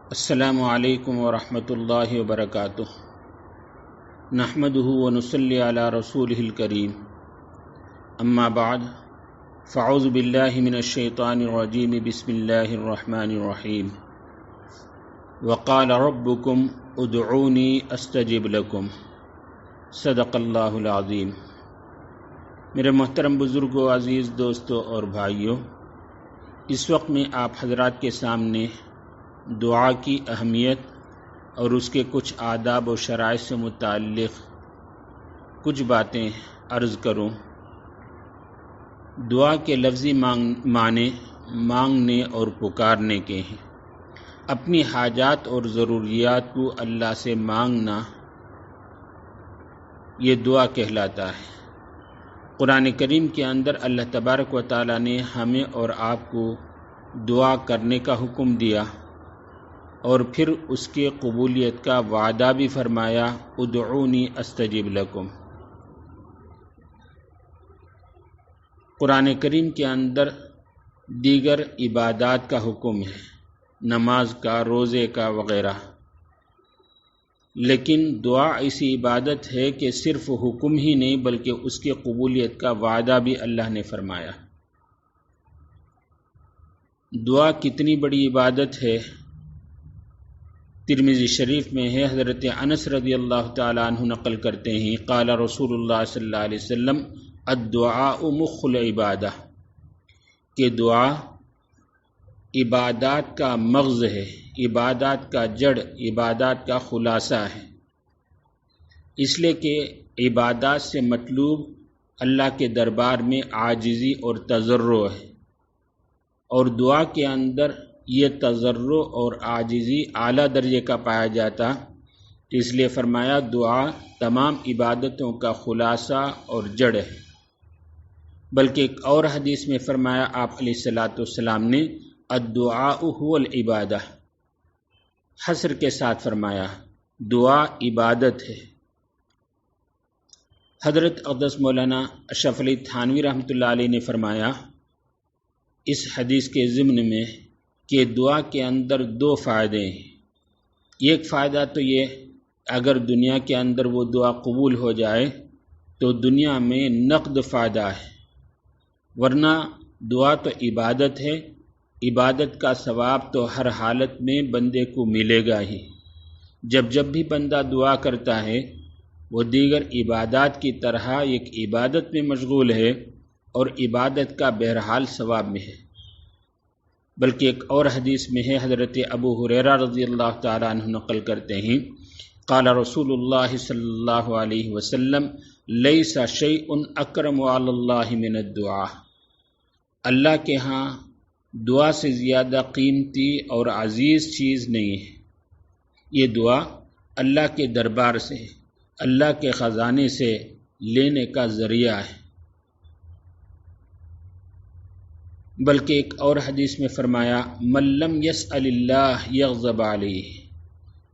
السلام علیکم ورحمۃ اللہ وبرکاتہ۔ نحمدہ ونصلی علی رسولہ الکریم، اما بعد فاعوذ باللہ من الشیطان الرجیم، بسم اللہ الرحمن الرحیم۔ وقال ربکم ادعونی استجب لکم، صدق اللہ العظیم۔ میرے محترم بزرگوں، عزیز دوستوں اور بھائیوں، اس وقت میں آپ حضرات کے سامنے دعا کی اہمیت اور اس کے کچھ آداب و شرائط سے متعلق کچھ باتیں عرض کروں۔ دعا کے لفظی معنی مانگنے اور پکارنے کے ہیں۔ اپنی حاجات اور ضروریات کو اللہ سے مانگنا یہ دعا کہلاتا ہے۔ قرآن کریم کے اندر اللہ تبارک و تعالیٰ نے ہمیں اور آپ کو دعا کرنے کا حکم دیا اور پھر اس کے قبولیت کا وعدہ بھی فرمایا، ادعونی استجب لکم۔ قرآن کریم کے اندر دیگر عبادات کا حکم ہے، نماز کا، روزے کا وغیرہ، لیکن دعا ایسی عبادت ہے کہ صرف حکم ہی نہیں بلکہ اس کی قبولیت کا وعدہ بھی اللہ نے فرمایا۔ دعا کتنی بڑی عبادت ہے، ترمذی شریف میں ہے، حضرت انس رضی اللہ تعالیٰ عنہ نقل کرتے ہیں، قال رسول اللہ صلی اللہ علیہ وسلم الدعاء مخ العبادہ، کہ دعا عبادات کا مغز ہے، عبادات کا جڑ، عبادات کا خلاصہ ہے۔ اس لیے کہ عبادات سے مطلوب اللہ کے دربار میں عاجزی اور تضرع ہے، اور دعا کے اندر یہ تضرع اور عاجزی اعلیٰ درجے کا پایا جاتا، اس لیے فرمایا دعا تمام عبادتوں کا خلاصہ اور جڑ ہے۔ بلکہ ایک اور حدیث میں فرمایا آپ علیہ الصلاۃ والسلام نے، الدعاء هو العبادہ، حصر کے ساتھ فرمایا دعا عبادت ہے۔ حضرت اقدس مولانا اشرف علی تھانوی رحمۃ اللہ علیہ نے فرمایا اس حدیث کے ضمن میں کہ دعا کے اندر دو فائدے ہیں۔ ایک فائدہ تو یہ، اگر دنیا کے اندر وہ دعا قبول ہو جائے تو دنیا میں نقد فائدہ ہے، ورنہ دعا تو عبادت ہے، عبادت کا ثواب تو ہر حالت میں بندے کو ملے گا ہی۔ جب بھی بندہ دعا کرتا ہے وہ دیگر عبادات کی طرح ایک عبادت میں مشغول ہے اور عبادت کا بہرحال ثواب میں ہے۔ بلکہ ایک اور حدیث میں ہے، حضرت ابو ہریرہ رضی اللہ تعالیٰ عنہ نقل کرتے ہیں، قال رسول اللہ صلی اللہ علیہ وسلم لیس شیء اکرم علی اللہ من الدعاء، اللہ کے ہاں دعا سے زیادہ قیمتی اور عزیز چیز نہیں ہے۔ یہ دعا اللہ کے دربار سے، اللہ کے خزانے سے لینے کا ذریعہ ہے۔ بلکہ ایک اور حدیث میں فرمایا من لم یسأل اللہ یغضب علیہ،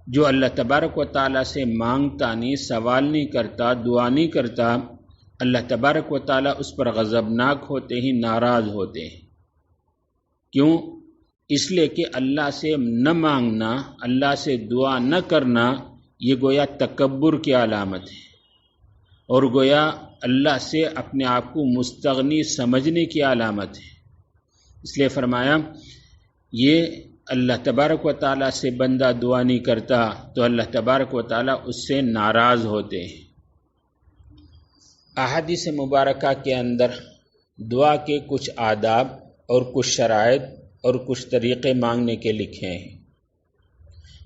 جو اللہ تبارک و تعالیٰ سے مانگتا نہیں، سوال نہیں کرتا، دعا نہیں کرتا، اللہ تبارک و تعالیٰ اس پر غضبناک ہوتے ہیں، ناراض ہوتے ہیں۔ کیوں؟ اس لیے کہ اللہ سے نہ مانگنا، اللہ سے دعا نہ کرنا، یہ گویا تکبر کی علامت ہے، اور گویا اللہ سے اپنے آپ کو مستغنی سمجھنے کی علامت ہے۔ اس لیے فرمایا یہ اللہ تبارک و تعالیٰ سے بندہ دعا نہیں کرتا تو اللہ تبارک و تعالیٰ اس سے ناراض ہوتے ہیں۔ احادیث مبارکہ کے اندر دعا کے کچھ آداب اور کچھ شرائط اور کچھ طریقے مانگنے کے لکھے ہیں،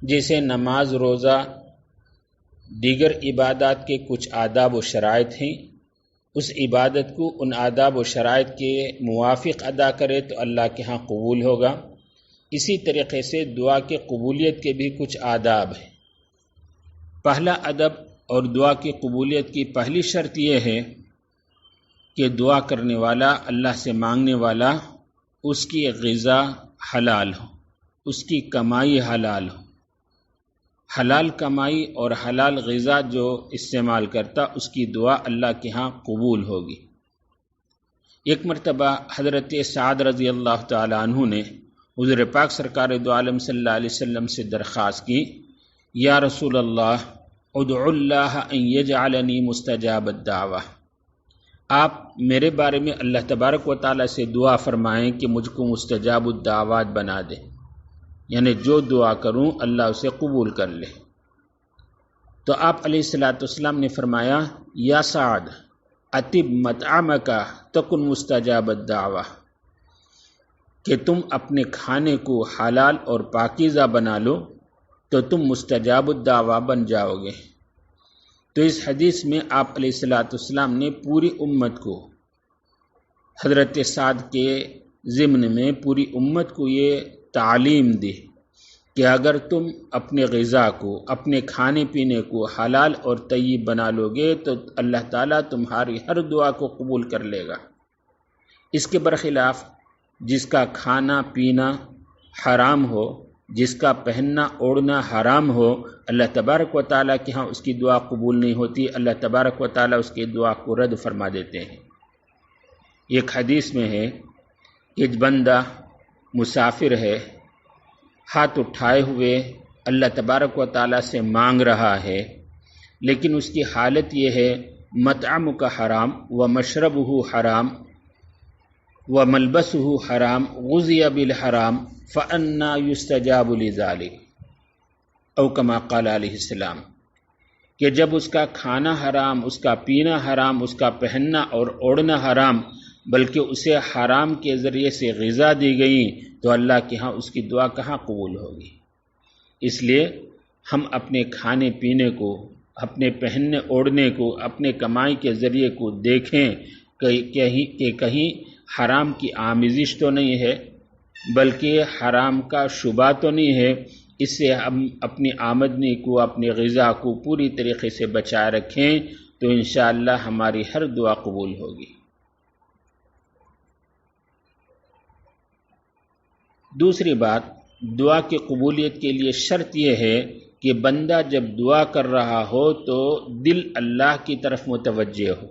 جیسے نماز، روزہ، دیگر عبادات کے کچھ آداب و شرائط ہیں۔ اس عبادت کو ان آداب و شرائط کے موافق ادا کرے تو اللہ کے ہاں قبول ہوگا۔ اسی طریقے سے دعا کے قبولیت کے بھی کچھ آداب ہیں۔ پہلا ادب اور دعا کی قبولیت کی پہلی شرط یہ ہے کہ دعا کرنے والا، اللہ سے مانگنے والا، اس کی غذا حلال ہو، اس کی کمائی حلال ہو۔ حلال کمائی اور حلال غذا جو استعمال کرتا، اس کی دعا اللہ کے ہاں قبول ہوگی۔ ایک مرتبہ حضرت سعد رضی اللہ تعالیٰ عنہ نے حضور پاک سرکار دو عالم صلی اللہ علیہ وسلم سے درخواست کی، یا رسول اللہ ادعو اللہ ان یجعلنی مستجاب الدعوہ، آپ میرے بارے میں اللہ تبارک و تعالیٰ سے دعا فرمائیں کہ مجھ کو مستجاب الدعوات بنا دے، یعنی جو دعا کروں اللہ اسے قبول کر لے۔ تو آپ علیہ الصلوۃ والسلام نے فرمایا، یا سعد اطب مطعمک تکن مستجاب الدعوہ، کہ تم اپنے کھانے کو حلال اور پاکیزہ بنا لو تو تم مستجاب الدعوہ بن جاؤ گے۔ تو اس حدیث میں آپ علیہ الصلوۃ والسلام نے پوری امت کو، حضرت سعد کے ضمن میں پوری امت کو یہ تعلیم دی کہ اگر تم اپنے غذا کو، اپنے کھانے پینے کو حلال اور طیب بنا لو گے تو اللہ تعالیٰ تمہاری ہر دعا کو قبول کر لے گا۔ اس کے برخلاف جس کا کھانا پینا حرام ہو، جس کا پہننا اوڑھنا حرام ہو، اللہ تبارک و تعالیٰ کے ہاں اس کی دعا قبول نہیں ہوتی، اللہ تبارک و تعالیٰ اس کی دعا کو رد فرما دیتے ہیں۔ ایک حدیث میں ہے کہ بندہ مسافر ہے، ہاتھ اٹھائے ہوئے اللہ تبارک و تعالیٰ سے مانگ رہا ہے، لیکن اس کی حالت یہ ہے مطعم کا حرام و مشربہ حرام و ملبسہ حرام غذی بالحرام فأنا یستجاب لذلک، او کما قال علیہ السلام، کہ جب اس کا کھانا حرام، اس کا پینا حرام، اس کا پہننا اور اوڑھنا حرام، بلکہ اسے حرام کے ذریعے سے غذا دی گئی، تو اللہ کے ہاں اس کی دعا کہاں قبول ہوگی۔ اس لیے ہم اپنے کھانے پینے کو، اپنے پہننے اوڑھنے کو، اپنے کمائی کے ذریعے کو دیکھیں کہ کہیں حرام کی آمیزش تو نہیں ہے، بلکہ حرام کا شبہ تو نہیں ہے۔ اس سے ہم اپنی آمدنی کو، اپنی غذا کو پوری طریقے سے بچائے رکھیں تو انشاءاللہ ہماری ہر دعا قبول ہوگی۔ دوسری بات، دعا کی قبولیت کے لیے شرط یہ ہے کہ بندہ جب دعا کر رہا ہو تو دل اللہ کی طرف متوجہ ہو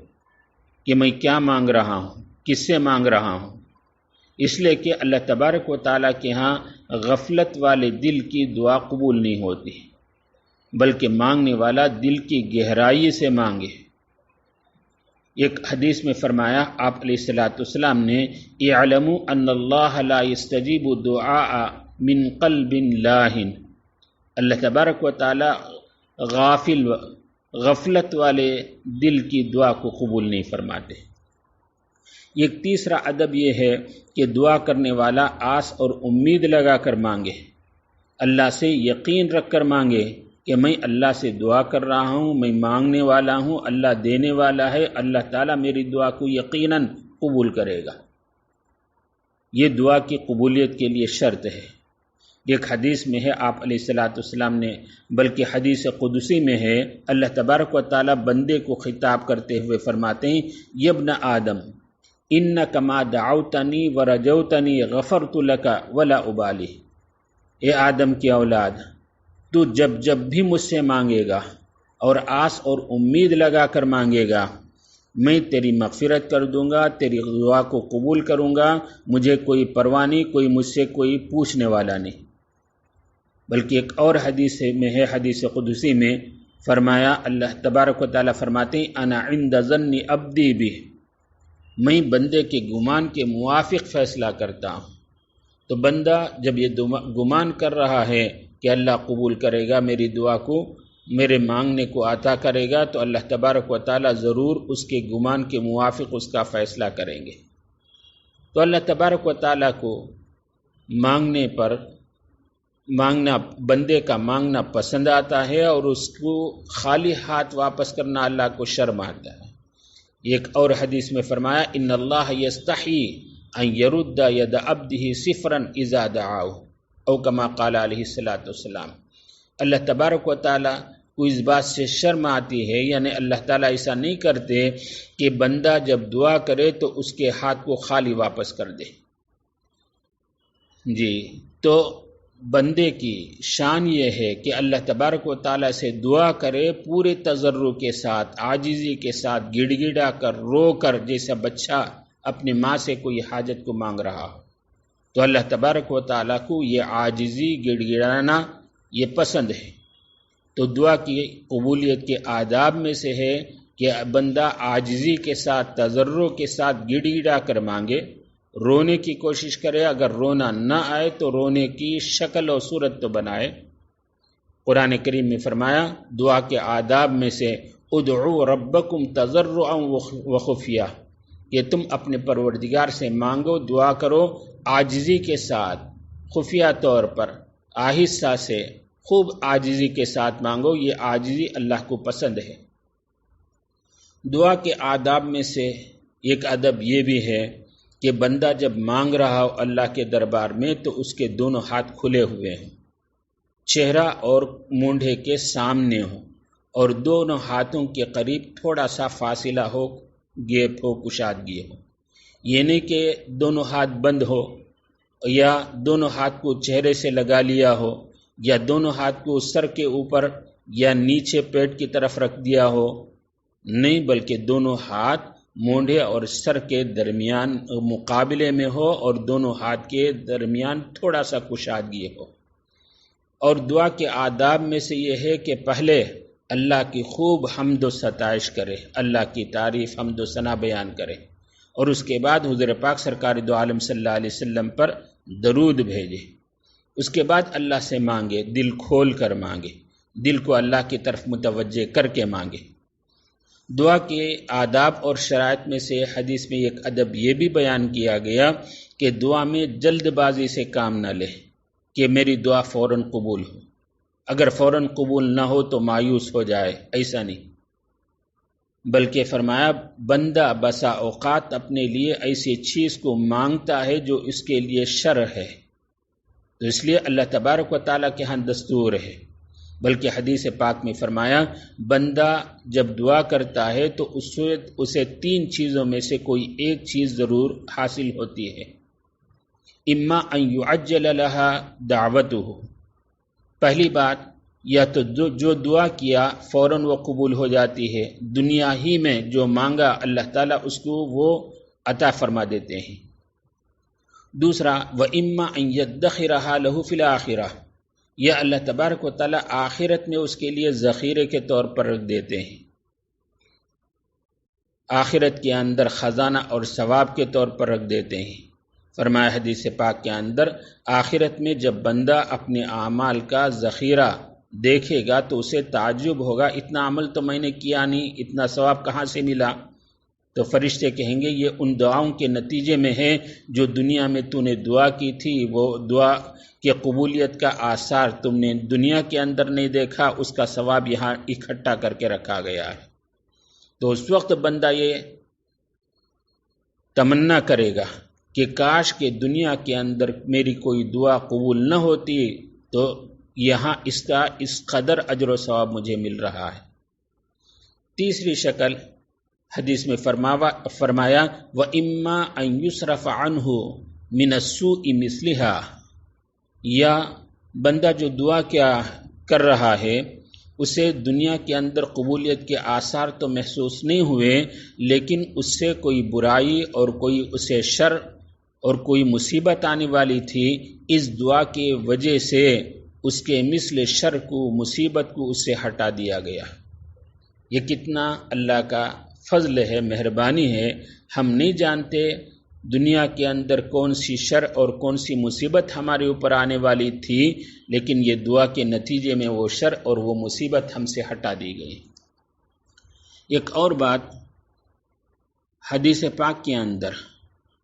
کہ میں کیا مانگ رہا ہوں، کس سے مانگ رہا ہوں۔ اس لیے کہ اللہ تبارک و تعالیٰ کے ہاں غفلت والے دل کی دعا قبول نہیں ہوتی، بلکہ مانگنے والا دل کی گہرائی سے مانگے۔ ایک حدیث میں فرمایا آپ علیہ الصلوۃ والسلام نے، اعلموا ان اللہ لا یستجیب دعاء من قلب لاہن، اللہ تبارک و تعالیٰ غفلت والے دل کی دعا کو قبول نہیں فرماتے۔ ایک تیسرا ادب یہ ہے کہ دعا کرنے والا آس اور امید لگا کر مانگے، اللہ سے یقین رکھ کر مانگے کہ میں اللہ سے دعا کر رہا ہوں، میں مانگنے والا ہوں، اللہ دینے والا ہے، اللہ تعالیٰ میری دعا کو یقیناً قبول کرے گا۔ یہ دعا کی قبولیت کے لیے شرط ہے۔ ایک حدیث میں ہے آپ علیہ الصلوۃ والسلام نے، بلکہ حدیث قدسی میں ہے، اللہ تبارک و تعالیٰ بندے کو خطاب کرتے ہوئے فرماتے ہیں، یبن آدم انک ما دعوتنی ورجوتنی غفرت لک ولا ابالی، اے آدم کی اولاد، تو جب جب بھی مجھ سے مانگے گا اور آس اور امید لگا کر مانگے گا، میں تیری مغفرت کر دوں گا، تیری دعا کو قبول کروں گا، مجھے کوئی پرواہ نہیں، کوئی مجھ سے کوئی پوچھنے والا نہیں۔ بلکہ ایک اور حدیث میں ہے، حدیث قدسی میں فرمایا، اللہ تبارک و تعالیٰ فرماتے ہیں، انا عند ظن عبدی بہ، میں بندے کے گمان کے موافق فیصلہ کرتا ہوں۔ تو بندہ جب یہ گمان کر رہا ہے کہ اللہ قبول کرے گا میری دعا کو، میرے مانگنے کو عطا کرے گا، تو اللہ تبارک و تعالیٰ ضرور اس کے گمان کے موافق اس کا فیصلہ کریں گے۔ تو اللہ تبارک و تعالیٰ کو مانگنا بندے کا مانگنا پسند آتا ہے، اور اس کو خالی ہاتھ واپس کرنا اللہ کو شرم آتا ہے۔ ایک اور حدیث میں فرمایا، ان اللہ یستحی ان یرد ید عبدہ صفرا اذا دعاہ، او کما قال علیہ الصلوۃ والسلام، اللہ تبارک و تعالیٰ کو اس بات سے شرم آتی ہے، یعنی اللہ تعالیٰ ایسا نہیں کرتے کہ بندہ جب دعا کرے تو اس کے ہاتھ کو خالی واپس کر دے۔ جی، تو بندے کی شان یہ ہے کہ اللہ تبارک و تعالیٰ سے دعا کرے پورے تضرع کے ساتھ، عاجزی کے ساتھ، گڑ گڑا کر، رو کر، جیسا بچہ اپنی ماں سے کوئی حاجت کو مانگ رہا ہو۔ تو اللہ تبارک و تعالیٰ کو یہ عاجزی گڑ گڑانا یہ پسند ہے۔ تو دعا کی قبولیت کے آداب میں سے ہے کہ بندہ عاجزی کے ساتھ تضرع کے ساتھ گڑ گڑا کر مانگے، رونے کی کوشش کرے، اگر رونا نہ آئے تو رونے کی شکل و صورت تو بنائے۔ قرآن کریم میں فرمایا دعا کے آداب میں سے ادعوا ربکم تضرعا وخفیہ، کہ تم اپنے پروردگار سے مانگو، دعا کرو عاجزی کے ساتھ، خفیہ طور پر، آہستہ سے، خوب عاجزی کے ساتھ مانگو، یہ عاجزی اللہ کو پسند ہے۔ دعا کے آداب میں سے ایک ادب یہ بھی ہے کہ بندہ جب مانگ رہا ہو اللہ کے دربار میں تو اس کے دونوں ہاتھ کھلے ہوئے ہیں، چہرہ اور مونڈھے کے سامنے ہو، اور دونوں ہاتھوں کے قریب تھوڑا سا فاصلہ ہو، گیپ ہو، کشادگی ہو۔ یہ نہیں کہ دونوں ہاتھ بند ہو، یا دونوں ہاتھ کو چہرے سے لگا لیا ہو، یا دونوں ہاتھ کو سر کے اوپر یا نیچے پیٹ کی طرف رکھ دیا ہو، نہیں، بلکہ دونوں ہاتھ مونڈھے اور سر کے درمیان مقابلے میں ہو، اور دونوں ہاتھ کے درمیان تھوڑا سا کشادگی ہو۔ اور دعا کے آداب میں سے یہ ہے کہ پہلے اللہ کی خوب حمد و ستائش کرے، اللہ کی تعریف، حمد و ثنا بیان کرے، اور اس کے بعد حضور پاک سرکار دو عالم صلی اللہ علیہ وسلم پر درود بھیجے۔ اس کے بعد اللہ سے مانگے، دل کھول کر مانگے، دل کو اللہ کی طرف متوجہ کر کے مانگے۔ دعا کے آداب اور شرائط میں سے حدیث میں ایک ادب یہ بھی بیان کیا گیا کہ دعا میں جلد بازی سے کام نہ لے کہ میری دعا فوراً قبول ہو، اگر فوراً قبول نہ ہو تو مایوس ہو جائے، ایسا نہیں، بلکہ فرمایا بندہ بسا اوقات اپنے لیے ایسی چیز کو مانگتا ہے جو اس کے لیے شر ہے، تو اس لیے اللہ تبارک و تعالیٰ کے ہاں دستور ہے، بلکہ حدیث پاک میں فرمایا بندہ جب دعا کرتا ہے تو اسے 3 چیزوں میں سے کوئی ایک چیز ضرور حاصل ہوتی ہے۔ اما ان یعجل لها دعوتہ، پہلی بات یا تو جو دعا کیا فوراً وہ قبول ہو جاتی ہے، دنیا ہی میں جو مانگا اللہ تعالیٰ اس کو وہ عطا فرما دیتے ہیں۔ دوسرا وَإِمَّا أَن يَدَّخِرَهَا لَهُ فِي الْآخِرَةِ، یا اللہ تبارک و تعالیٰ آخرت میں اس کے لیے ذخیرے کے طور پر رکھ دیتے ہیں، آخرت کے اندر خزانہ اور ثواب کے طور پر رکھ دیتے ہیں۔ فرمایا حدیث پاک کے اندر آخرت میں جب بندہ اپنے اعمال کا ذخیرہ دیکھے گا تو اسے تعجب ہوگا، اتنا عمل تو میں نے کیا نہیں، اتنا ثواب کہاں سے ملا؟ تو فرشتے کہیں گے یہ ان دعاؤں کے نتیجے میں ہے جو دنیا میں تو نے دعا کی تھی، وہ دعا کی قبولیت کا آثار تم نے دنیا کے اندر نہیں دیکھا، اس کا ثواب یہاں اکٹھا کر کے رکھا گیا ہے۔ تو اس وقت بندہ یہ تمنا کرے گا کہ کاش کہ دنیا کے اندر میری کوئی دعا قبول نہ ہوتی تو یہاں اس کا اس قدر اجر و ثواب مجھے مل رہا ہے۔ تیسری شکل حدیث میں فرمایا وَإِمَّا أَن يُصْرَفَ عَنْهُ مِنَ السُّوءِ مِثْلِهَا، یا بندہ جو دعا کیا کر رہا ہے اسے دنیا کے اندر قبولیت کے آثار تو محسوس نہیں ہوئے، لیکن اس سے کوئی برائی اور کوئی اسے شر اور کوئی مصیبت آنے والی تھی، اس دعا کی وجہ سے اس کے مثل شر کو، مصیبت کو اس سے ہٹا دیا گیا۔ یہ کتنا اللہ کا فضل ہے، مہربانی ہے۔ ہم نہیں جانتے دنیا کے اندر کون سی شر اور کون سی مصیبت ہمارے اوپر آنے والی تھی، لیکن یہ دعا کے نتیجے میں وہ شر اور وہ مصیبت ہم سے ہٹا دی گئی۔ ایک اور بات، حدیث پاک کے اندر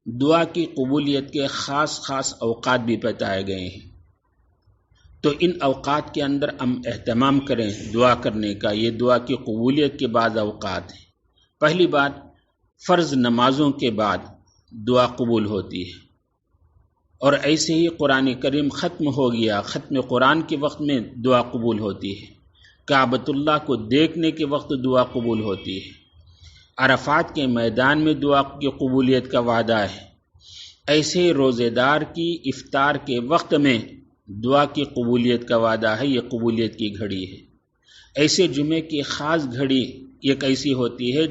دعا کی قبولیت کے خاص خاص اوقات بھی بتائے گئے ہیں، تو ان اوقات کے اندر ہم اہتمام کریں دعا کرنے کا۔ یہ دعا کی قبولیت کے بعد اوقات ہیں۔ پہلی بات، فرض نمازوں کے بعد دعا قبول ہوتی ہے، اور ایسے ہی قرآن کریم ختم ہو گیا، ختم قرآن کے وقت میں دعا قبول ہوتی ہے، کعبۃ اللہ کو دیکھنے کے وقت دعا قبول ہوتی ہے، عرفات کے میدان میں دعا کی قبولیت کا وعدہ ہے، ایسے روزے دار کی افطار کے وقت میں دعا کی قبولیت کا وعدہ ہے، یہ قبولیت کی گھڑی ہے۔ ایسے جمعے کی خاص گھڑی ایک ایسی ہوتی ہے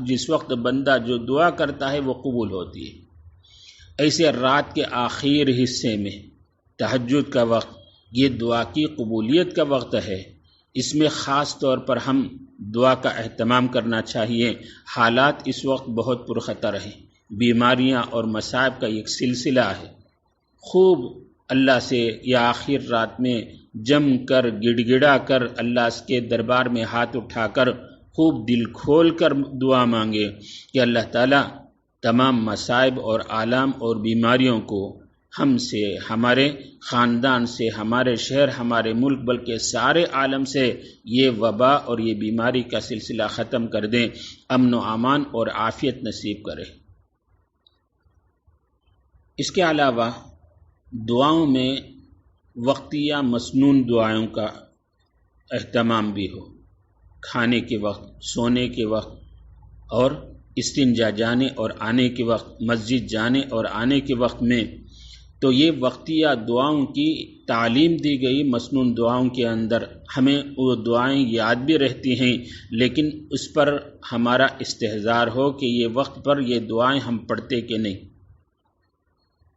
جس وقت بندہ جو دعا کرتا ہے وہ قبول ہوتی ہے۔ ایسے رات کے آخر حصے میں تہجد کا وقت یہ دعا کی قبولیت کا وقت ہے، اس میں خاص طور پر ہم دعا کا اہتمام کرنا چاہیے۔ حالات اس وقت بہت پرخطر ہیں، بیماریاں اور مصائب کا ایک سلسلہ ہے۔ خوب اللہ سے یا آخر رات میں جم کر گڑ گڑا کر اللہ کے دربار میں ہاتھ اٹھا کر خوب دل کھول کر دعا مانگے کہ اللہ تعالیٰ تمام مصائب اور آلام اور بیماریوں کو ہم سے، ہمارے خاندان سے، ہمارے شہر، ہمارے ملک، بلکہ سارے عالم سے یہ وبا اور یہ بیماری کا سلسلہ ختم کر دیں، امن و امان اور عافیت نصیب کرے۔ اس کے علاوہ دعاؤں میں وقتی یا مسنون دعاؤں کا اہتمام بھی ہو، کھانے کے وقت، سونے کے وقت اور استنجا جانے اور آنے کے وقت، مسجد جانے اور آنے کے وقت میں، تو یہ وقتیہ دعاؤں کی تعلیم دی گئی۔ مسنون دعاؤں کے اندر ہمیں وہ دعائیں یاد بھی رہتی ہیں، لیکن اس پر ہمارا استحضار ہو کہ یہ وقت پر یہ دعائیں ہم پڑھتے کہ نہیں،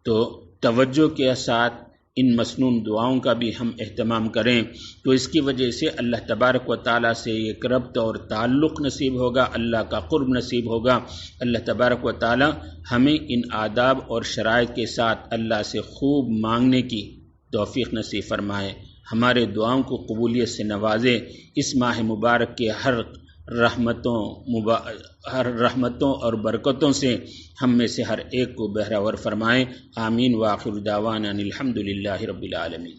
تو توجہ کے ساتھ ان مسنون دعاؤں کا بھی ہم اہتمام کریں، تو اس کی وجہ سے اللہ تبارک و تعالیٰ سے ایک ربط اور تعلق نصیب ہوگا، اللہ کا قرب نصیب ہوگا۔ اللہ تبارک و تعالیٰ ہمیں ان آداب اور شرائط کے ساتھ اللہ سے خوب مانگنے کی توفیق نصیب فرمائے، ہمارے دعاؤں کو قبولیت سے نوازے، اس ماہ مبارک کے ہر رحمتوں اور برکتوں سے ہم میں سے ہر ایک کو بہرہ ور فرمائے۔ آمین۔ وآخر دعوانا الحمد للہ رب العالمین۔